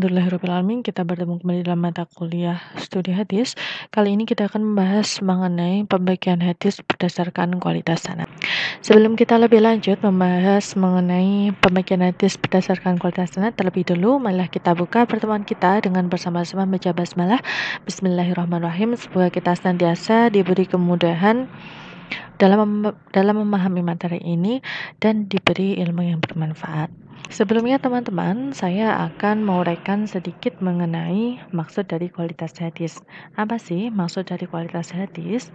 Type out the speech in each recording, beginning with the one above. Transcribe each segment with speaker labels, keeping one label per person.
Speaker 1: Alhamdulillahirrahmanirrahim, kita bertemu kembali dalam mata kuliah studi hadis. Kali ini kita akan membahas mengenai pembagian hadis berdasarkan kualitas sanad. Sebelum kita lebih lanjut membahas mengenai pembagian hadis berdasarkan kualitas sanad, terlebih dulu marilah kita buka pertemuan kita dengan bersama-sama membaca basmalah. Bismillahirrahmanirrahim. Semoga kita senantiasa diberi kemudahan dalam memahami materi ini dan diberi ilmu yang bermanfaat. Sebelumnya teman-teman, saya akan menguraikan sedikit mengenai maksud dari kualitas hadis. Apa sih maksud dari kualitas hadis?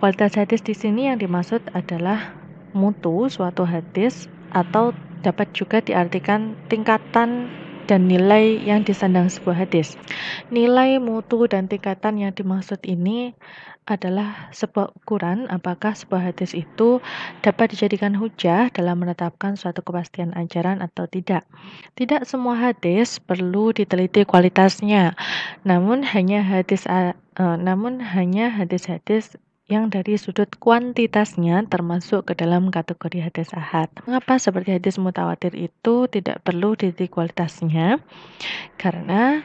Speaker 1: Kualitas hadis di sini yang dimaksud adalah mutu suatu hadis atau dapat juga diartikan tingkatan dan nilai yang disandang sebuah hadis. Nilai, mutu, dan tingkatan yang dimaksud ini adalah sebuah ukuran apakah sebuah hadis itu dapat dijadikan hujah dalam menetapkan suatu kepastian ajaran atau tidak. Tidak semua hadis perlu diteliti kualitasnya, namun hanya hadis-hadis yang dari sudut kuantitasnya termasuk ke dalam kategori hadis ahad. Mengapa seperti hadis mutawatir itu tidak perlu diteliti kualitasnya? Karena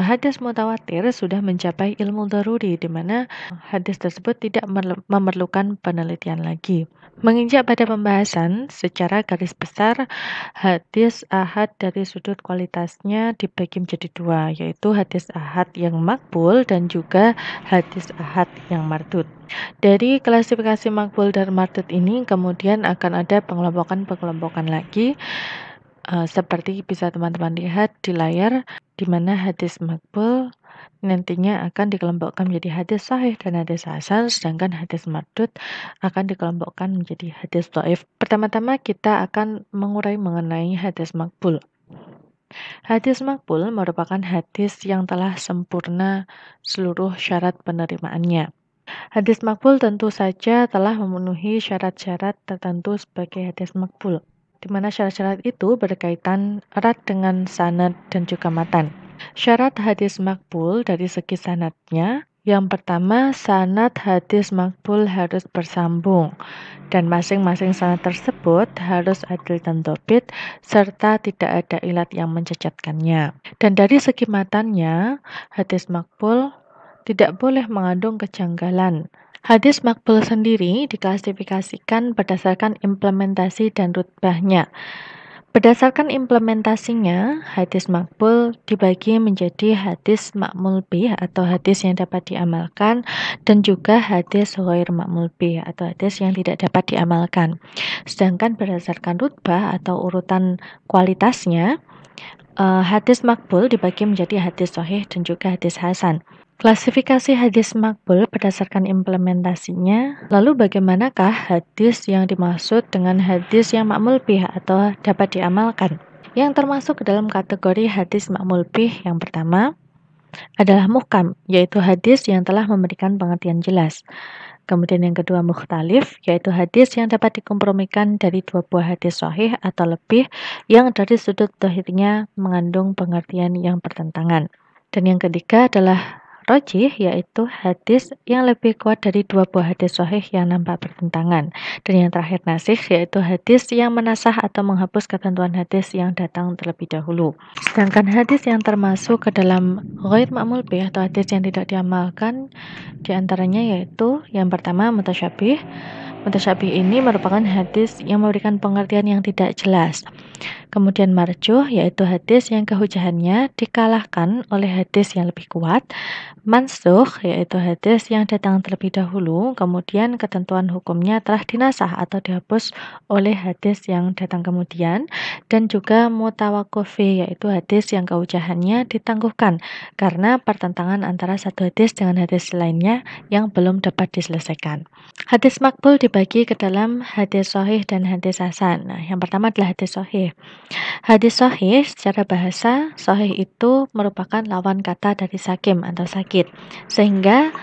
Speaker 1: hadis mutawatir sudah mencapai ilmu daruri, di mana hadis tersebut tidak memerlukan penelitian lagi. Menginjak pada pembahasan secara garis besar, hadis ahad dari sudut kualitasnya dibagi menjadi dua, yaitu hadis ahad yang makbul dan juga hadis ahad yang mardud. Dari klasifikasi makbul dan mardud ini kemudian akan ada pengelompokan lagi, seperti bisa teman-teman lihat di layar, di mana hadis makbul nantinya akan dikelompokkan menjadi hadis sahih dan hadis hasan, sedangkan hadis mardud akan dikelompokkan menjadi hadis dhaif. Pertama-tama kita akan mengurai mengenai hadis makbul. Hadis makbul merupakan hadis yang telah sempurna seluruh syarat penerimaannya. Hadis makbul tentu saja telah memenuhi syarat-syarat tertentu sebagai hadis makbul, di mana syarat-syarat itu berkaitan erat dengan sanad dan juga matan. Syarat hadis makbul dari segi sanadnya, yang pertama, sanad hadis makbul harus bersambung, dan masing-masing sanad tersebut harus adil dan dhabit, serta tidak ada ilat yang mencacatkannya. Dan dari segi matannya, hadis makbul tidak boleh mengandung kejanggalan. Hadis makbul sendiri diklasifikasikan berdasarkan implementasi dan rutbahnya. Berdasarkan implementasinya, hadis makbul dibagi menjadi hadis ma'mul bih atau hadis yang dapat diamalkan, dan juga hadis ghair ma'mul bih atau hadis yang tidak dapat diamalkan. Sedangkan berdasarkan rutbah atau urutan kualitasnya, hadis makbul dibagi menjadi hadis sahih dan juga hadis hasan. Klasifikasi hadis makbul berdasarkan implementasinya. Lalu bagaimanakah hadis yang dimaksud dengan hadis yang ma'mul bih atau dapat diamalkan? Yang termasuk ke dalam kategori hadis ma'mul bih yang pertama adalah muhkam, yaitu hadis yang telah memberikan pengertian jelas. Kemudian yang kedua mukhtalif, yaitu hadis yang dapat dikompromikan dari dua buah hadis sahih atau lebih yang dari sudut zahirnya mengandung pengertian yang bertentangan. Dan yang ketiga adalah rajih, yaitu hadis yang lebih kuat dari dua buah hadis sahih yang nampak bertentangan. Dan yang terakhir nasih, yaitu hadis yang menasah atau menghapus ketentuan hadis yang datang terlebih dahulu. Sedangkan hadis yang termasuk ke dalam ghair ma'mul bih atau hadis yang tidak diamalkan, diantaranya yaitu yang pertama mutasyabih. Mutasyabih ini merupakan hadis yang memberikan pengertian yang tidak jelas. Kemudian marjuh, yaitu hadis yang kehujahannya dikalahkan oleh hadis yang lebih kuat. Mansukh, yaitu hadis yang datang terlebih dahulu, kemudian ketentuan hukumnya telah dinasah atau dihapus oleh hadis yang datang kemudian. Dan juga mutawaqqif, yaitu hadis yang kehujahannya ditangguhkan karena pertentangan antara satu hadis dengan hadis lainnya yang belum dapat diselesaikan. Hadis makbul dibagi ke dalam hadis sahih dan hadis hasan. Nah, yang pertama adalah hadis sahih. Hadis sahih secara bahasa, sahih itu merupakan lawan kata dari sakim atau sakit. Sehingga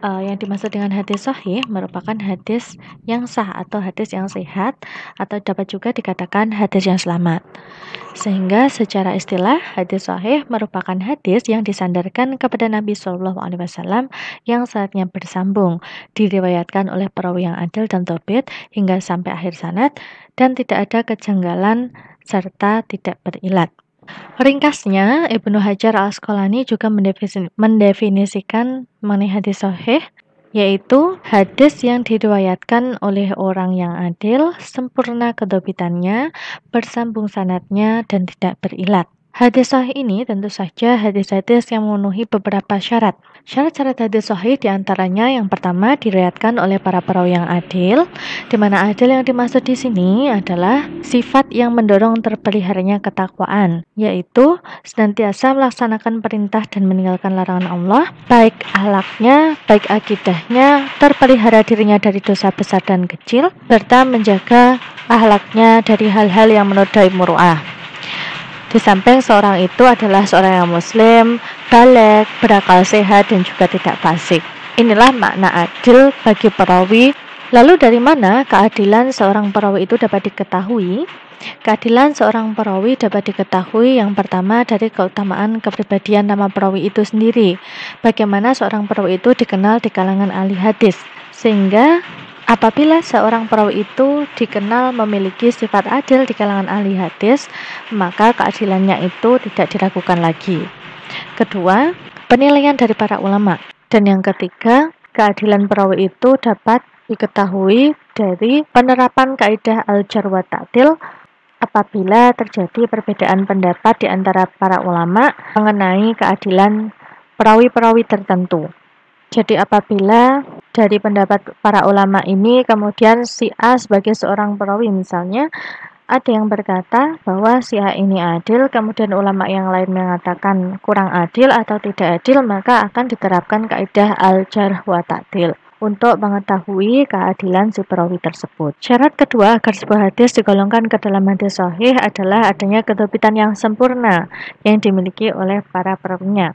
Speaker 1: yang dimaksud dengan hadis sahih merupakan hadis yang sah atau hadis yang sehat, atau dapat juga dikatakan hadis yang selamat. Sehingga secara istilah hadis sahih merupakan hadis yang disandarkan kepada Nabi SAW yang sanadnya bersambung, diriwayatkan oleh perawi yang adil dan dhabit hingga sampai akhir sanad, dan tidak ada kejanggalan serta tidak berilat. Ringkasnya, Ibnu Hajar Al-Asqalani juga mendefinisikan mengenai hadis sahih, yaitu hadis yang diriwayatkan oleh orang yang adil, sempurna kedobitannya, bersambung sanadnya, dan tidak berilat. Hadis sahih ini tentu saja hadis-hadis yang memenuhi beberapa syarat. Syarat-syarat hadis sahih diantaranya yang pertama diriwayatkan oleh para perawi yang adil, di mana adil yang dimaksud di sini adalah sifat yang mendorong terpeliharanya ketakwaan, yaitu senantiasa melaksanakan perintah dan meninggalkan larangan Allah, baik akhlaknya, baik akidahnya, terpelihara dirinya dari dosa besar dan kecil, serta menjaga akhlaknya dari hal-hal yang menodai muru'ah. Di samping seorang itu adalah seorang yang muslim, baligh, berakal sehat, dan juga tidak fasik. Inilah makna adil bagi perawi. Lalu dari mana keadilan seorang perawi itu dapat diketahui? Keadilan seorang perawi dapat diketahui yang pertama dari keutamaan kepribadian nama perawi itu sendiri. Bagaimana seorang perawi itu dikenal di kalangan ahli hadis. Sehingga apabila seorang perawi itu dikenal memiliki sifat adil di kalangan ahli hadis, maka keadilannya itu tidak diragukan lagi. Kedua, penilaian dari para ulama. Dan yang ketiga, keadilan perawi itu dapat diketahui dari penerapan kaidah al-jar wa ta'dil apabila terjadi perbedaan pendapat di antara para ulama mengenai keadilan perawi-perawi tertentu. Jadi apabila dari pendapat para ulama ini kemudian si A sebagai seorang perawi misalnya, ada yang berkata bahwa si A ini adil, kemudian ulama yang lain mengatakan kurang adil atau tidak adil, maka akan diterapkan kaidah al-jarh wa ta'dil untuk mengetahui keadilan si perawi tersebut. Syarat kedua agar sebuah hadis digolongkan ke dalam hadis sahih adalah adanya kedobitan yang sempurna yang dimiliki oleh para perawinya.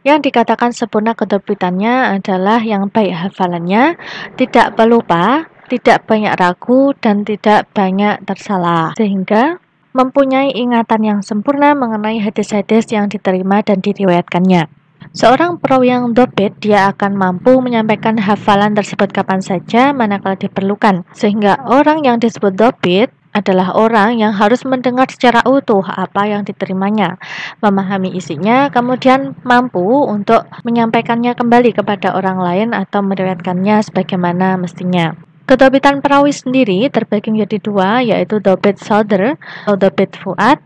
Speaker 1: Yang dikatakan sempurna kedobitannya adalah yang baik hafalannya, tidak pelupa, tidak banyak ragu, dan tidak banyak tersalah, sehingga mempunyai ingatan yang sempurna mengenai hadis-hadis yang diterima dan diriwayatkannya. Seorang perawi yang dobit, dia akan mampu menyampaikan hafalan tersebut kapan saja manakala diperlukan, sehingga orang yang disebut dobit adalah orang yang harus mendengar secara utuh apa yang diterimanya, memahami isinya, kemudian mampu untuk menyampaikannya kembali kepada orang lain atau meriwayatkannya sebagaimana mestinya. Kedobitan perawi sendiri terbagi menjadi dua, yaitu dobit sodr atau dobit fuad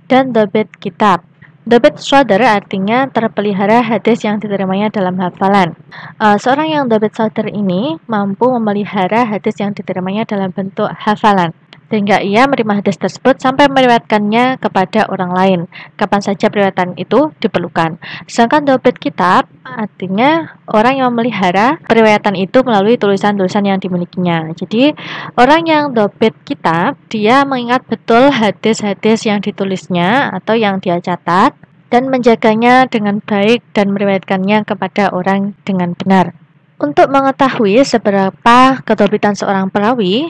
Speaker 1: dan dobit kitab. Dobit sodr artinya terpelihara hadis yang diterimanya dalam hafalan. Seorang yang dobit sodr ini mampu memelihara hadis yang diterimanya dalam bentuk hafalan, sehingga ia menerima hadis tersebut sampai meriwayatkannya kepada orang lain kapan saja periwayatan itu diperlukan. Sedangkan dobit kitab artinya orang yang memelihara periwayatan itu melalui tulisan-tulisan yang dimilikinya. Jadi orang yang dobit kitab, dia mengingat betul hadis-hadis yang ditulisnya atau yang dia catat dan menjaganya dengan baik dan meriwayatkannya kepada orang dengan benar. Untuk mengetahui seberapa kedobitan seorang perawi,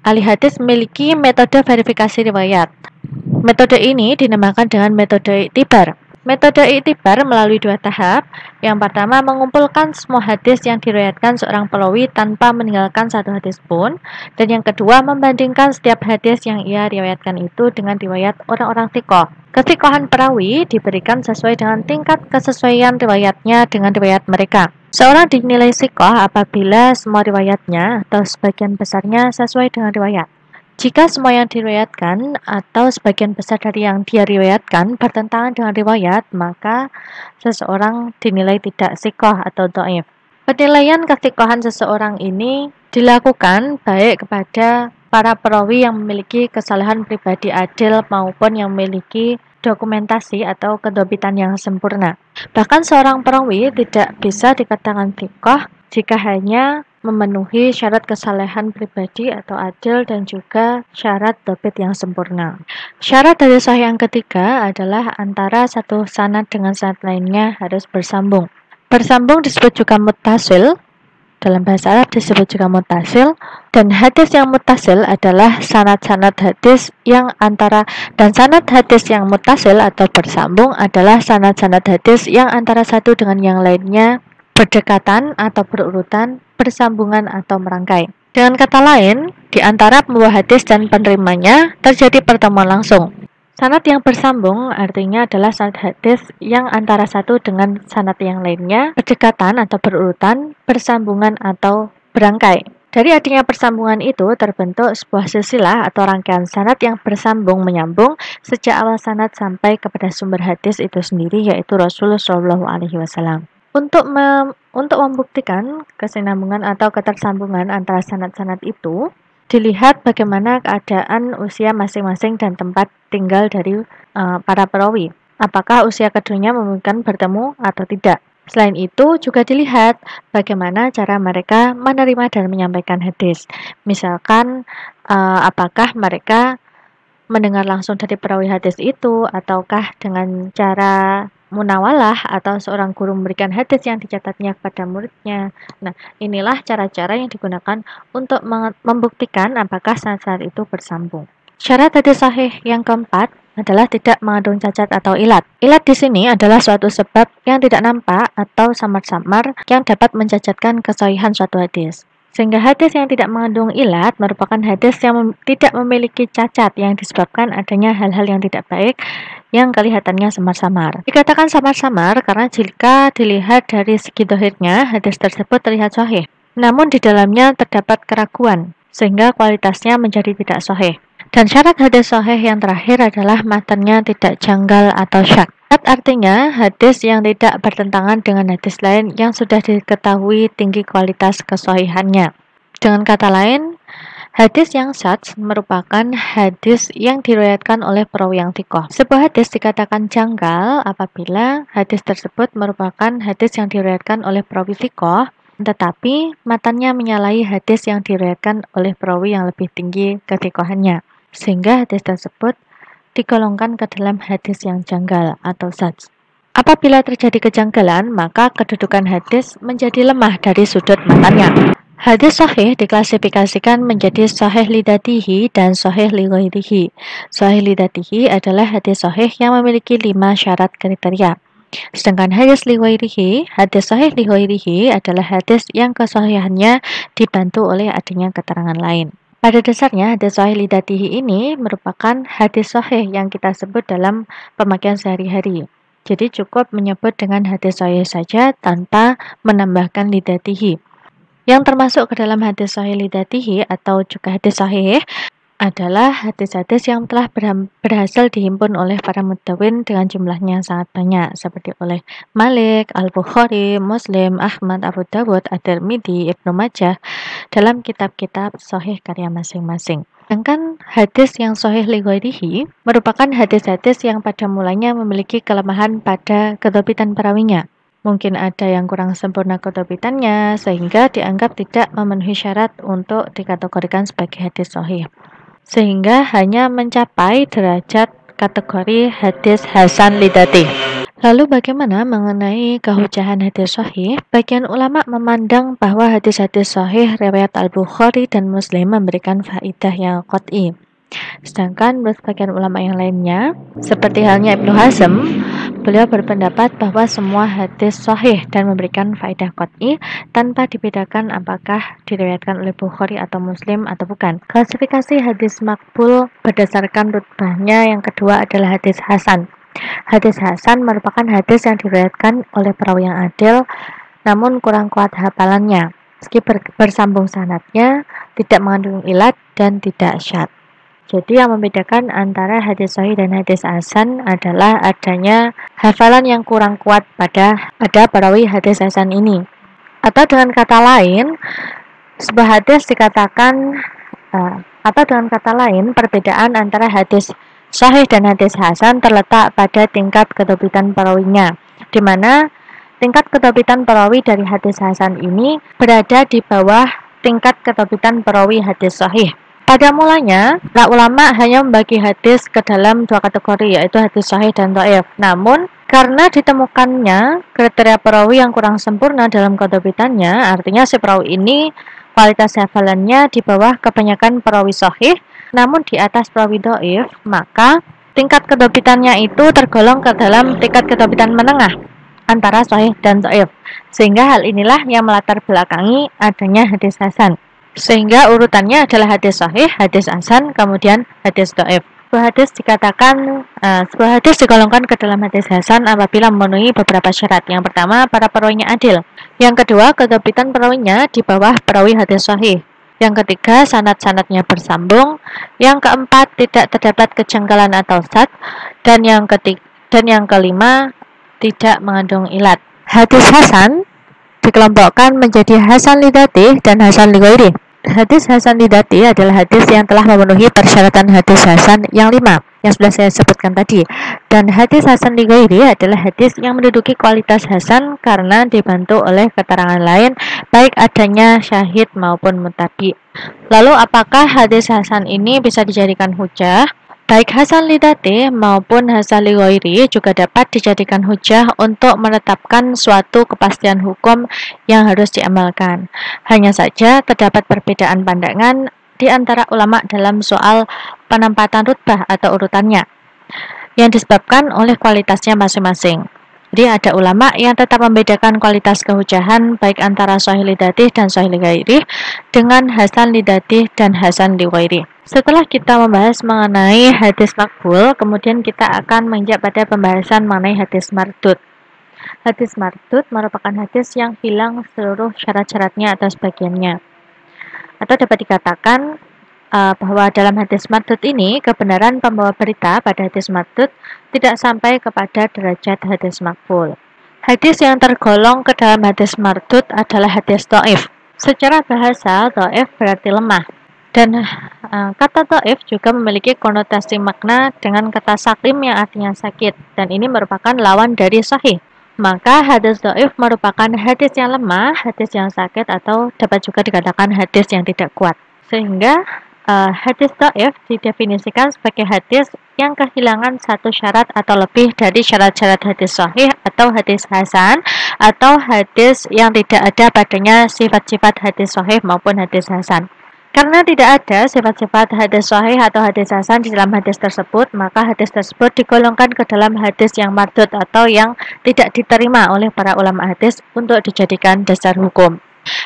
Speaker 1: ahli hadis memiliki metode verifikasi riwayat. Metode ini dinamakan dengan metode iktibar. Metode iktibar melalui dua tahap. Yang pertama, mengumpulkan semua hadis yang diriwayatkan seorang perawi tanpa meninggalkan satu hadis pun. Dan yang kedua, membandingkan setiap hadis yang ia riwayatkan itu dengan riwayat orang-orang thiqah. Kethikohan perawi diberikan sesuai dengan tingkat kesesuaian riwayatnya dengan riwayat mereka. Seorang dinilai thiqah apabila semua riwayatnya atau sebagian besarnya sesuai dengan riwayat. Jika semua yang diriwayatkan atau sebagian besar dari yang dia riwayatkan bertentangan dengan riwayat, maka seseorang dinilai tidak thiqah atau dhaif. Penilaian kethikohan seseorang ini dilakukan baik kepada para perawi yang memiliki kesalahan pribadi adil maupun yang memiliki dokumentasi atau kedobitan yang sempurna. Bahkan seorang perawi tidak bisa dikatakan thiqah jika hanya memenuhi syarat kesalehan pribadi atau adil dan juga syarat dobit yang sempurna. Syarat dari sahih yang ketiga adalah antara satu sanad dengan sanad lainnya harus bersambung. Bersambung disebut juga muttasil, dalam bahasa Arab disebut juga muttasil, dan hadis yang muttasil adalah sanad-sanad hadis yang antara, dan sanad hadis yang muttasil atau bersambung adalah sanad-sanad hadis yang antara satu dengan yang lainnya berdekatan atau berurutan, bersambungan atau merangkai. Dengan kata lain, di antara pembawa hadis dan penerimanya terjadi pertemuan langsung. Sanad yang bersambung artinya adalah sanad hadis yang antara satu dengan sanad yang lainnya berdekatan atau berurutan, bersambungan atau berangkai. Dari adanya persambungan itu terbentuk sebuah silsilah atau rangkaian sanad yang bersambung menyambung sejak awal sanad sampai kepada sumber hadis itu sendiri, yaitu Rasulullah SAW. Untuk membuktikan kesinambungan atau ketersambungan antara sanad-sanad itu, dilihat bagaimana keadaan usia masing-masing dan tempat tinggal dari para perawi. Apakah usia keduanya memungkinkan bertemu atau tidak. Selain itu juga dilihat bagaimana cara mereka menerima dan menyampaikan hadis. Misalkan apakah mereka mendengar langsung dari perawi hadis itu ataukah dengan cara munawalah atau seorang guru memberikan hadis yang dicatatnya kepada muridnya. Nah, inilah cara-cara yang digunakan untuk membuktikan apakah sanad-sanad itu bersambung. Syarat hadis sahih yang keempat adalah tidak mengandung cacat atau ilat. Ilat di sini adalah suatu sebab yang tidak nampak atau samar-samar yang dapat mencacatkan kesahihan suatu hadis. Sehingga hadis yang tidak mengandung ilat merupakan hadis yang tidak memiliki cacat yang disebabkan adanya hal-hal yang tidak baik yang kelihatannya samar-samar. Dikatakan samar-samar karena jika dilihat dari segi dohirnya, hadis tersebut terlihat sahih. Namun di dalamnya terdapat keraguan, sehingga kualitasnya menjadi tidak sahih. Dan syarat hadis sahih yang terakhir adalah matanya tidak janggal atau syak. Artinya hadis yang tidak bertentangan dengan hadis lain yang sudah diketahui tinggi kualitas kesahihannya. Dengan kata lain, hadis yang syadz merupakan hadis yang diriwayatkan oleh perawi yang thiqah. Sebuah hadis dikatakan janggal apabila hadis tersebut merupakan hadis yang diriwayatkan oleh perawi thiqah, tetapi matanya menyalahi hadis yang diriwayatkan oleh perawi yang lebih tinggi kethiqahannya, sehingga hadis tersebut digolongkan ke dalam hadis yang janggal atau syadz. Apabila terjadi kejanggalan, maka kedudukan hadis menjadi lemah dari sudut matanya. Hadis sahih diklasifikasikan menjadi sahih lidatihi dan sahih lighairihi. Sahih lidatihi adalah hadis sahih yang memiliki 5 syarat kriteria. Sedangkan hadis lighairihi, hadis sahih lighairihi adalah hadis yang kesahihannya dibantu oleh adanya keterangan lain. Pada dasarnya, hadis sahih lidatihi ini merupakan hadis sahih yang kita sebut dalam pemakaian sehari-hari. Jadi cukup menyebut dengan hadis sahih saja tanpa menambahkan lidatihi. Yang termasuk ke dalam hadis sahih lidatihi atau juga hadis sahih adalah hadis-hadis yang telah berhasil dihimpun oleh para mudawwin dengan jumlahnya yang sangat banyak, seperti oleh Malik, Al-Bukhari, Muslim, Ahmad, Abu Dawud, At-Tirmidzi, Ibnu Majah dalam kitab-kitab sahih karya masing-masing. Sedangkan hadis yang sahih lighairihi merupakan hadis-hadis yang pada mulanya memiliki kelemahan pada kedobitan perawinya. Mungkin ada yang kurang sempurna kedobitannya sehingga dianggap tidak memenuhi syarat untuk dikategorikan sebagai hadis sahih, sehingga hanya mencapai derajat kategori hadis hasan lidati. Lalu bagaimana mengenai kehujahan hadis sahih? Bagian ulama memandang bahwa hadis-hadis sahih riwayat Al-Bukhari dan Muslim memberikan faidah yang qat'i. Sedangkan menurut sebagian ulama yang lainnya, seperti halnya Ibnu Hazm, beliau berpendapat bahwa semua hadis sahih dan memberikan faedah qat'i tanpa dibedakan apakah diriwayatkan oleh Bukhari atau Muslim atau bukan. Klasifikasi hadis makbul berdasarkan rutbahnya yang kedua adalah hadis hasan. Hadis hasan merupakan hadis yang diriwayatkan oleh perawi yang adil namun kurang kuat hafalannya, meski bersambung sanadnya, tidak mengandung ilat dan tidak syadz. Jadi yang membedakan antara hadis sahih dan hadis hasan adalah adanya hafalan yang kurang kuat pada perawi hadis hasan ini. Atau dengan kata lain, sebuah hadis dikatakan perbedaan antara hadis sahih dan hadis hasan terletak pada tingkat kedobitan perawinya, di mana tingkat kedobitan perawi dari hadis hasan ini berada di bawah tingkat kedobitan perawi hadis sahih. Pada mulanya, para ulama hanya membagi hadis ke dalam 2 kategori, yaitu hadis sahih dan dhaif. Namun, karena ditemukannya kriteria perawi yang kurang sempurna dalam kedobitannya, artinya si perawi ini kualitas hafalannya di bawah kebanyakan perawi sahih, namun di atas perawi dhaif, maka tingkat kedobitannya itu tergolong ke dalam tingkat kedobitan menengah antara sahih dan dhaif. Sehingga hal inilah yang melatar belakangi adanya hadis hasan. Sehingga urutannya adalah hadis sahih, hadis hasan, kemudian hadis dhaif. sebuah hadis digolongkan ke dalam hadis hasan apabila memenuhi beberapa syarat. Yang pertama, para perawinya adil. Yang kedua, ketebitan perawinya di bawah perawi hadis sahih. Yang ketiga, sanad-sanadnya bersambung. Yang keempat, tidak terdapat kejanggalan atau sad. Dan yang kelima, tidak mengandung ilat. Hadis hasan dikelompokkan menjadi hasan lidzatih dan hasan lighairih. Hadis hasan lidzatih adalah hadis yang telah memenuhi persyaratan hadis hasan yang 5 yang sudah saya sebutkan tadi. Dan hadis hasan lighairih adalah hadis yang menduduki kualitas hasan karena dibantu oleh keterangan lain, baik adanya syahid maupun mutabi. Lalu apakah hadis hasan ini bisa dijadikan hujah? Baik hasan lidzatih maupun hasan lighairih juga dapat dijadikan hujah untuk menetapkan suatu kepastian hukum yang harus diamalkan. Hanya saja terdapat perbedaan pandangan di antara ulama dalam soal penempatan rutbah atau urutannya yang disebabkan oleh kualitasnya masing-masing. Jadi ada ulama yang tetap membedakan kualitas kehujahan baik antara sahih lidzatih dan sahih lighairih dengan hasan lidzatih dan hasan lighairih. Setelah kita membahas mengenai hadis maqbul, kemudian kita akan menginjak pada pembahasan mengenai hadis mardud. Hadis mardud merupakan hadis yang hilang seluruh syarat-syaratnya atau sebagiannya. Atau dapat dikatakan bahwa dalam hadis mardud ini kebenaran pembawa berita pada hadis mardud tidak sampai kepada derajat hadis maqbul. Hadis yang tergolong ke dalam hadis mardud adalah hadis dhaif. Secara bahasa, dhaif berarti lemah. Dan kata dhaif juga memiliki konotasi makna dengan kata sakim yang artinya sakit. Dan ini merupakan lawan dari sahih. Maka hadis dhaif merupakan hadis yang lemah, hadis yang sakit, atau dapat juga dikatakan hadis yang tidak kuat. Sehingga hadis dhaif didefinisikan sebagai hadis yang kehilangan satu syarat atau lebih dari syarat-syarat hadis sahih atau hadis hasan, atau hadis yang tidak ada padanya sifat-sifat hadis sahih maupun hadis hasan. Karena tidak ada sifat-sifat hadis sahih atau hadis hasan di dalam hadis tersebut, maka hadis tersebut digolongkan ke dalam hadis yang mardud atau yang tidak diterima oleh para ulama hadis untuk dijadikan dasar hukum.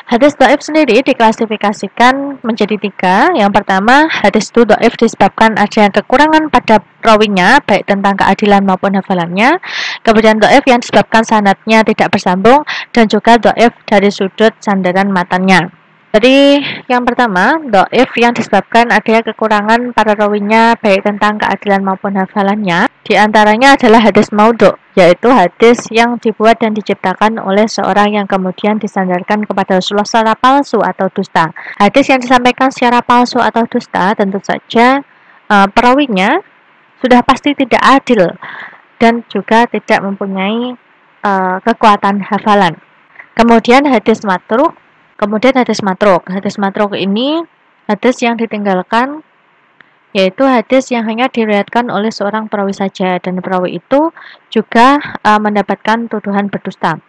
Speaker 1: Hadis dhaif sendiri diklasifikasikan menjadi 3. Yang pertama, hadis itu dhaif disebabkan adanya kekurangan pada rawinya, baik tentang keadilan maupun hafalannya. Kemudian dhaif yang disebabkan sanadnya tidak bersambung, dan juga dhaif dari sudut sandaran matannya. Jadi yang pertama, dhaif yang disebabkan adanya kekurangan pada rawinya, baik tentang keadilan maupun hafalannya. Di antaranya adalah hadis maudhu', yaitu hadis yang dibuat dan diciptakan oleh seorang yang kemudian disandarkan kepada Rasulullah secara palsu atau dusta. Hadis yang disampaikan secara palsu atau dusta tentu saja perawinya sudah pasti tidak adil dan juga tidak mempunyai kekuatan hafalan. Kemudian hadis matruk. Hadis matruk ini hadis yang ditinggalkan, yaitu hadis yang hanya diriwayatkan oleh seorang perawi saja, dan perawi itu juga mendapatkan tuduhan berdusta.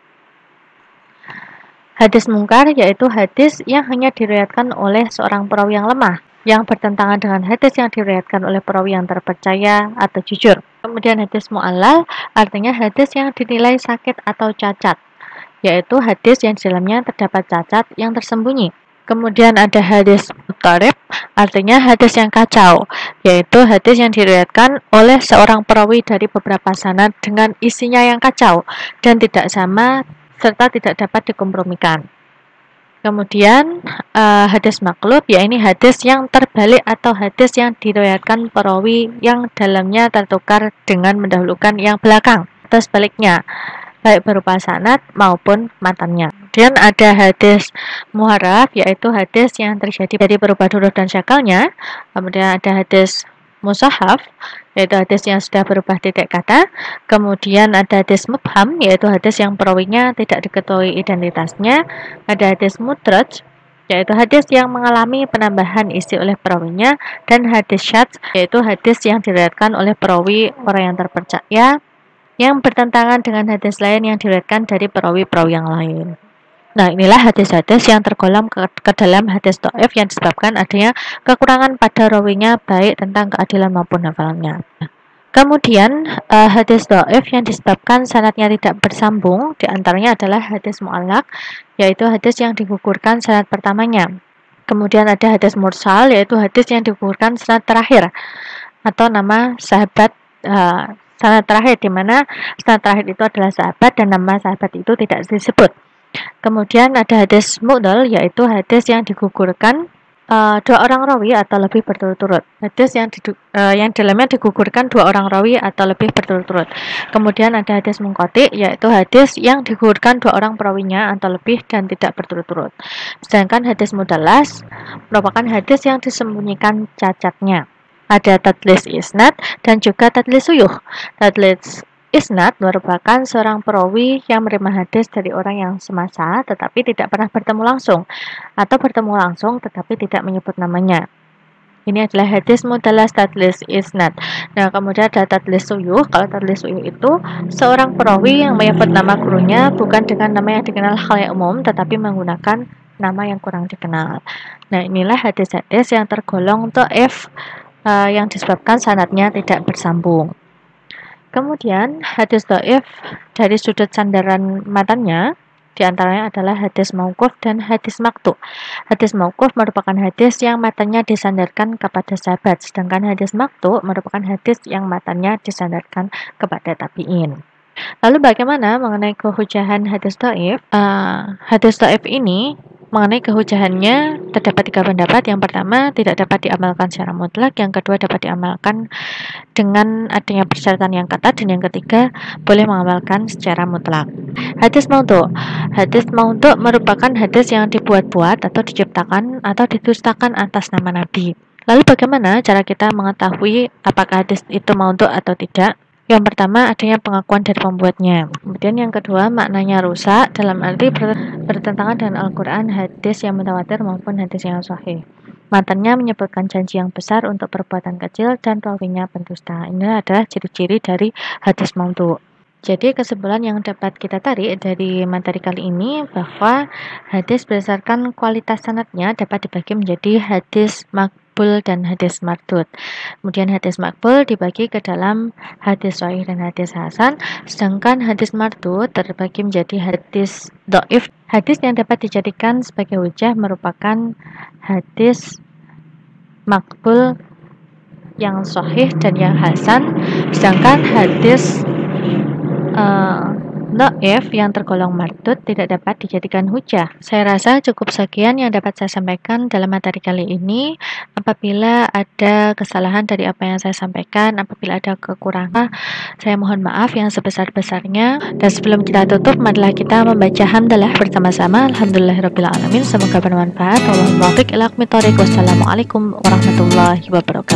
Speaker 1: Hadis mungkar yaitu hadis yang hanya diriwayatkan oleh seorang perawi yang lemah, yang bertentangan dengan hadis yang diriwayatkan oleh perawi yang terpercaya atau jujur. Kemudian hadis mu'allal artinya hadis yang dinilai sakit atau cacat, yaitu hadis yang di dalamnya terdapat cacat yang tersembunyi. Kemudian ada hadis muttarib, artinya hadis yang kacau, yaitu hadis yang diriwayatkan oleh seorang perawi dari beberapa sanad dengan isinya yang kacau dan tidak sama serta tidak dapat dikompromikan. Kemudian hadis maqlub, yaitu hadis yang terbalik atau hadis yang diriwayatkan perawi yang dalamnya tertukar dengan mendahulukan yang belakang atau sebaliknya, baik berupa sanad maupun matannya. Kemudian ada hadis muharraf, yaitu hadis yang terjadi dari berubah huruf dan syakalnya. Kemudian ada hadis musahaf, yaitu hadis yang sudah berubah titik kata. Kemudian ada hadis mubham, yaitu hadis yang perawinya tidak diketahui identitasnya. Ada hadis mudraj, yaitu hadis yang mengalami penambahan isi oleh perawinya. Dan hadis syadz, yaitu hadis yang diriwayatkan oleh perawi orang yang terpercaya, yang bertentangan dengan hadis lain yang diriwayatkan dari perawi-perawi yang lain. Nah, inilah hadis-hadis yang tergolong ke dalam hadis dhaif yang disebabkan adanya kekurangan pada rawinya, baik tentang keadilan maupun hafalannya. Kemudian hadis dhaif yang disebabkan sanadnya tidak bersambung, diantaranya adalah hadis mu'allaq, yaitu hadis yang digugurkan sanad pertamanya. Kemudian ada hadis mursal, yaitu hadis yang digugurkan sanad terakhir. atau nama sahabat sanad terakhir, di mana sanad terakhir itu adalah sahabat dan nama sahabat itu tidak disebut. Kemudian ada hadis mu'dal, yaitu hadis yang digugurkan dua orang rawi atau lebih berturut-turut. Hadis yang dalamnya digugurkan dua orang rawi atau lebih berturut-turut. Kemudian ada hadis munqati, yaitu hadis yang digugurkan dua orang perawinya atau lebih dan tidak berturut-turut. Sedangkan hadis mudallas merupakan hadis yang disembunyikan cacatnya. Ada tadlis isnad dan juga tadlis suyuh. Tadlis isnad merupakan seorang perawi yang menerima hadis dari orang yang semasa tetapi tidak pernah bertemu langsung, atau bertemu langsung tetapi tidak menyebut namanya. Ini adalah hadis mudallas tadlis isnad. Nah, kemudian ada tadlis suyuh. Kalau tadlis suyuh itu seorang perawi yang menyebut nama gurunya bukan dengan nama yang dikenal khalayak umum tetapi menggunakan nama yang kurang dikenal. Nah, inilah hadis-hadis yang tergolong dhaif yang disebabkan sanadnya tidak bersambung. Kemudian hadis dhaif dari sudut sandaran matanya diantaranya adalah hadis mauquf dan hadis maqtu. Hadis mauquf merupakan hadis yang matanya disandarkan kepada sahabat, sedangkan hadis maqtu merupakan hadis yang matanya disandarkan kepada tabi'in. Lalu bagaimana mengenai kehujahan hadis dhaif? Hadis dhaif ini mengenai kehujahannya terdapat 3 pendapat. Yang pertama, tidak dapat diamalkan secara mutlak. Yang kedua, dapat diamalkan dengan adanya persyaratan yang ketat. Dan yang ketiga, boleh mengamalkan secara mutlak. Hadis maudhu'. Hadis maudhu' merupakan hadis yang dibuat-buat atau diciptakan atau didustakan atas nama Nabi. Lalu bagaimana cara kita mengetahui apakah hadis itu maudhu' atau tidak? Yang pertama, adanya pengakuan dari pembuatnya. Kemudian yang kedua, maknanya rusak dalam arti bertentangan dengan Al-Quran, hadis yang mutawatir maupun hadis yang sahih. Matanya menyebutkan janji yang besar untuk perbuatan kecil dan rawinya pendusta. Ini adalah ciri-ciri dari hadis maudhu'. Jadi kesimpulan yang dapat kita tarik dari materi kali ini bahwa hadis berdasarkan kualitas sanadnya dapat dibagi menjadi hadis maqbul dan hadis mardud. Kemudian hadis maqbul dibagi ke dalam hadis sahih dan hadis hasan, sedangkan hadis mardud terbagi menjadi hadis dhaif. Hadis yang dapat dijadikan sebagai hujah merupakan hadis maqbul yang sahih dan yang hasan, sedangkan hadis dhaif yang tergolong mardud tidak dapat dijadikan hujah. Saya rasa cukup sekian yang dapat saya sampaikan dalam materi kali ini. Apabila ada kesalahan dari apa yang saya sampaikan, apabila ada kekurangan, saya mohon maaf yang sebesar-besarnya. Dan sebelum kita tutup, marilah kita membaca hamdalah bersama-sama. Alhamdulillahirabbil alamin. Semoga bermanfaat. Wassalamualaikum warahmatullahi wabarakatuh.